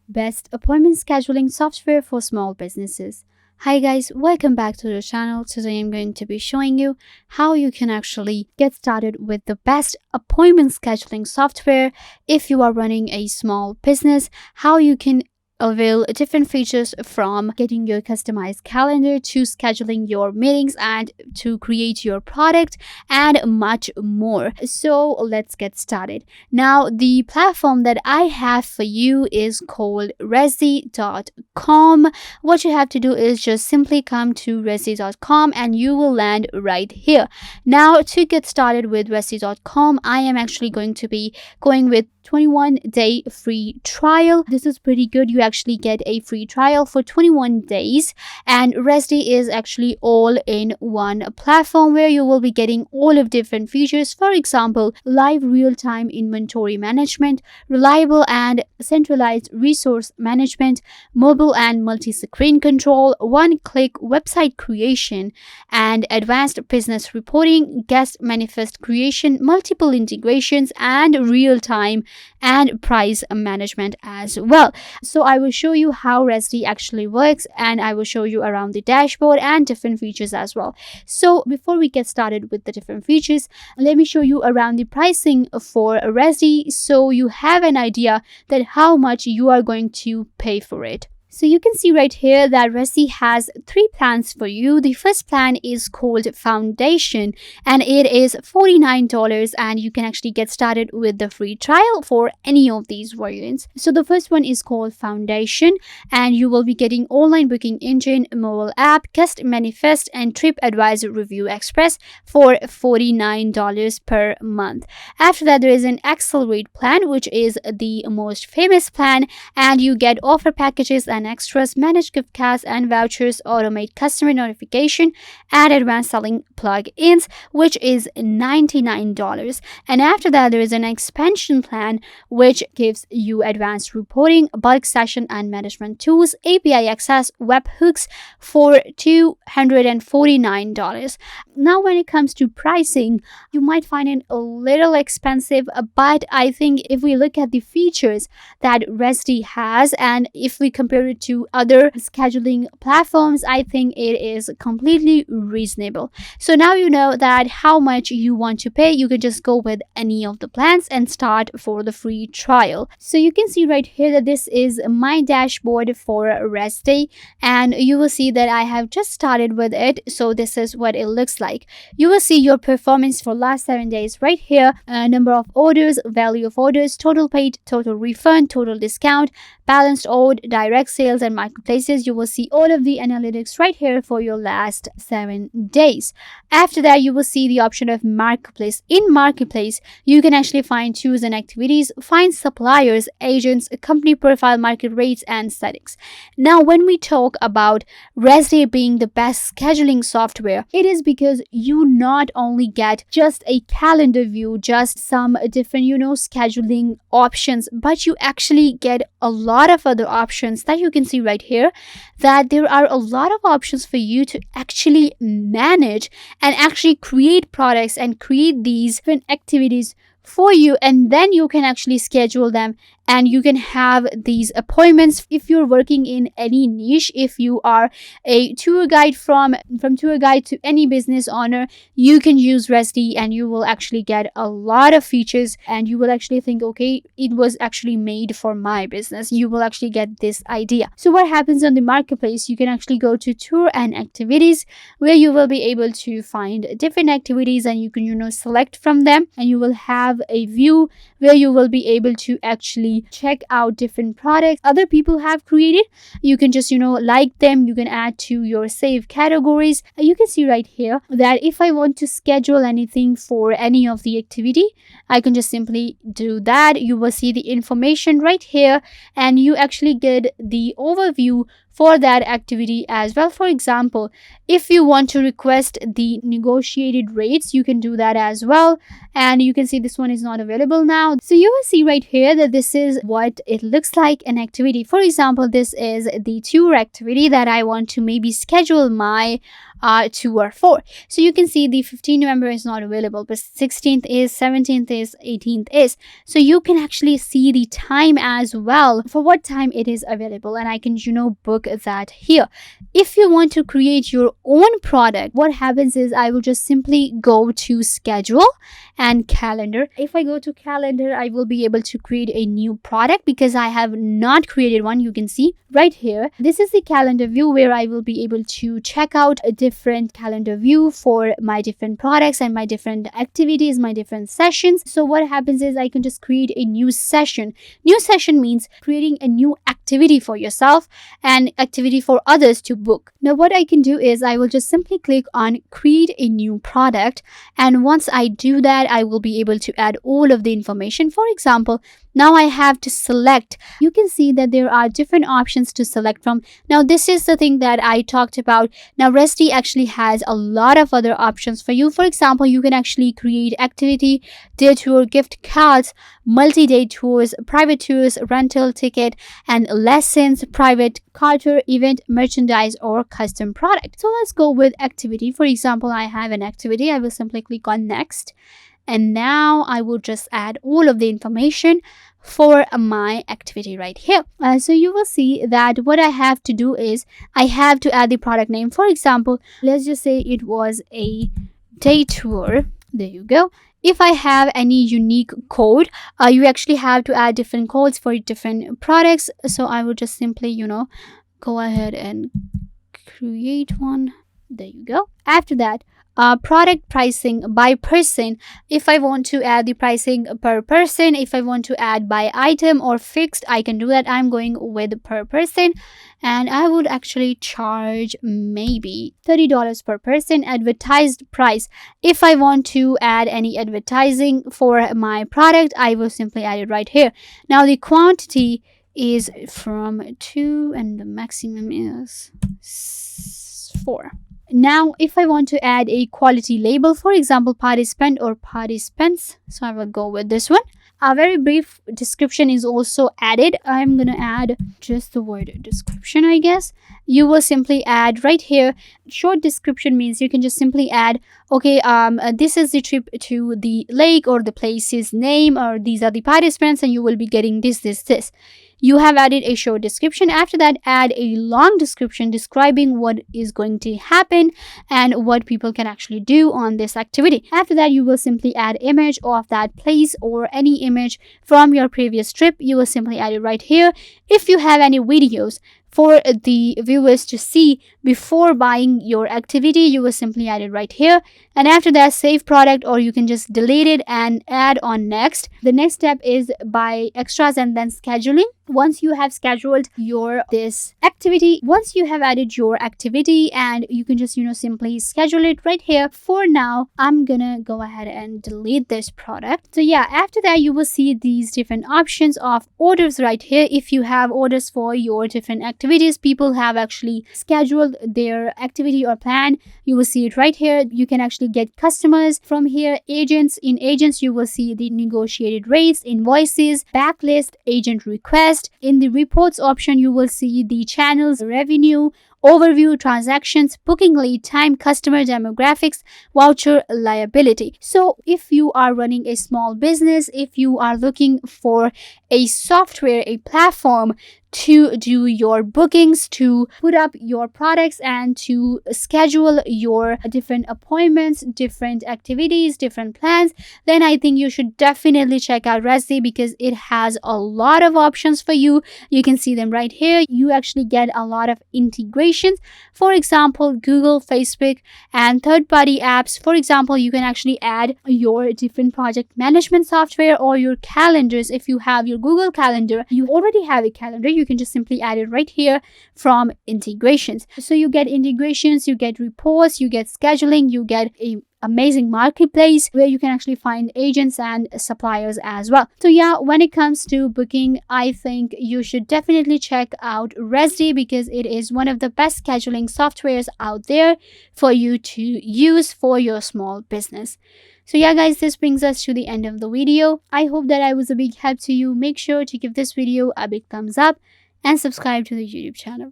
Best appointment scheduling software for small businesses. Hi guys, welcome back to the channel. Today I'm going to be showing you how you can actually get started with the best appointment scheduling software if you are running a small business, how you can avail different features from getting your customized calendar to scheduling your meetings and to create your product and much more. So let's get started. Now the platform that I have for you is called Rezdy.com. What you have to do is just simply come to Rezdy.com and you will land right here. Now to get started with Rezdy.com, I am actually going to be going with 21-day free trial. This is pretty good. You actually get a free trial for 21 days, and Rezdy is actually all in one platform where you will be getting all of different features. For example, live real-time inventory management, reliable and centralized resource management, mobile and multi-screen control, one-click website creation, and advanced business reporting, guest manifest creation, multiple integrations, and real-time and price management as well. So I will show you how Rezdy actually works, and I will show you around the dashboard and different features as well. So before we get started with the different features, let me show you around the pricing for Rezdy so you have an idea that how much you are going to pay for it. So you can see right here that Rezdy has 3 plans for you. The first plan is called Foundation and it is $49, and you can actually get started with the free trial for any of these variants. So the first one is called Foundation, and you will be getting online booking engine, mobile app, guest manifest, and TripAdvisor Review Express for $49 per month. After that, there is an Accelerate plan, which is the most famous plan, and you get offer packages and extras, manage gift cards and vouchers, automate customer notification, and advanced selling plugins, which is $99. And after that, there is an expansion plan which gives you advanced reporting, bulk session and management tools, API access, webhooks for $249. Now when it comes to pricing, you might find it a little expensive, but I think if we look at the features that Rezdy has and if we compare it to other scheduling platforms, I think it is completely reasonable. So now you know that how much you want to pay. You can just go with any of the plans and start for the free trial. So you can see right here that this is my dashboard for Rezdy, and you will see that I have just started with it. So this is what it looks like. You will see your performance for last 7 days right here, number of orders, value of orders, total paid, total refund, total discount, balanced owed, direct sales, and marketplaces. You will see all of the analytics right here for your last 7 days. After that, you will see the option of marketplace. In marketplace, you can actually find choose and activities, find suppliers, agents, company profile, market rates, and settings. Now when we talk about Rezdy being the best scheduling software, it is because you not only get just a calendar view, just some different scheduling options, but you actually get a lot of other options that you can see right here, that there are a lot of options for you to actually manage and actually create products and create these different activities for you, and then you can actually schedule them and you can have these appointments. If you're working in any niche, if you are a tour guide from tour guide to any business owner, you can use Rezdy and you will actually get a lot of features and you will actually think, okay, it was actually made for my business. You will actually get this idea. So what happens on the marketplace, you can actually go to tour and activities where you will be able to find different activities and you can select from them, and you will have a view where you will be able to actually check out different products other people have created. You can just like them, you can add to your save categories. You can see right here that if I want to schedule anything for any of the activity, I can just simply do that. You will see the information right here and you actually get the overview for that activity as well. For example, if you want to request the negotiated rates, you can do that as well. And you can see this one is not available now. So you will see right here that this is what it looks like an activity. For example, this is the tour activity that I want to maybe schedule my 2 or 4. So you can see the 15th November is not available, but 16th is, 17th is, 18th is. So you can actually see the time as well for what time it is available, and I can book that here. If you want to create your own product, what happens is I will just simply go to schedule and calendar. If I go to calendar, I will be able to create a new product because I have not created one. You can see right here, this is the calendar view where I will be able to check out a different calendar view for my different products and my different activities, my different sessions. So what happens is I can just create a new session. New session means creating a new activity for yourself and activity for others to book. Now what I can do is I will just simply click on create a new product, and once I do that, I will be able to add all of the information. For example, now I have to select. You can see that there are different options to select from. Now this is the thing that I talked about. Now Rezdy actually has a lot of other options for you. For example, you can actually create activity, day tour, gift cards, multi-day tours, private tours, rental ticket, and lessons, private car tour, event, merchandise, or custom product. So let's go with activity. For example, I have an activity. I will simply click on next. And now I will just add all of the information for my activity right here. So you will see that what I have to do is I have to add the product name. For example, let's just say it was a day tour. There you go. If I have any unique code, you actually have to add different codes for different products. So I will just simply, go ahead and create one. There you go. After that, product pricing by person. If I want to add the pricing per person, if I want to add by item or fixed, I can do that. I'm going with per person, and I would actually charge maybe $30 per person. Advertised price. If I want to add any advertising for my product, I will simply add it right here. Now the quantity is from 2 and the maximum is 4. Now, if I want to add a quality label, for example, participant or participants, so I will go with this one. A very brief description is also added. I'm going to add just the word description, I guess. You will simply add right here. Short description means you can just simply add, okay, this is the trip to the lake or the place's name, or these are the participants, and you will be getting this. You have added a short description. After that, add a long description describing what is going to happen and what people can actually do on this activity. After that, you will simply add image of that place or any image from your previous trip. You will simply add it right here. If you have any videos for the viewers to see before buying your activity, you will simply add it right here. And after that, save product, or you can just delete it and add on next. The next step is by extras and then scheduling. Once you have scheduled this activity, once you have added your activity, and you can just simply schedule it right here. For now, I'm gonna go ahead and delete this product. So yeah, after that, you will see these different options of orders right here. If you have orders for your different activities, people have actually scheduled their activity or plan, you will see it right here. You can actually get customers from here. Agents, in agents you will see the negotiated rates, invoices, backlist, agent request. In the reports option, you will see the channels, revenue, overview, transactions, booking lead time, customer demographics, voucher liability. So if you are running a small business, if you are looking for a software, a platform to do your bookings, to put up your products, and to schedule your different appointments, different activities, different plans, then I think you should definitely check out Rezdy because it has a lot of options for you. You can see them right here. You actually get a lot of integrations. For example, Google, Facebook, and third-party apps. For example, you can actually add your different project management software or your calendars. If you have your Google Calendar, you already have a calendar, you can just simply add it right here from integrations. So you get integrations, you get reports, you get scheduling, you get a amazing marketplace where you can actually find agents and suppliers as well. So yeah, when it comes to booking, I think you should definitely check out Rezdy because it is one of the best scheduling softwares out there for you to use for your small business. So yeah guys, this brings us to the end of the video. I hope that I was a big help to you. Make sure to give this video a big thumbs up and subscribe to the YouTube channel.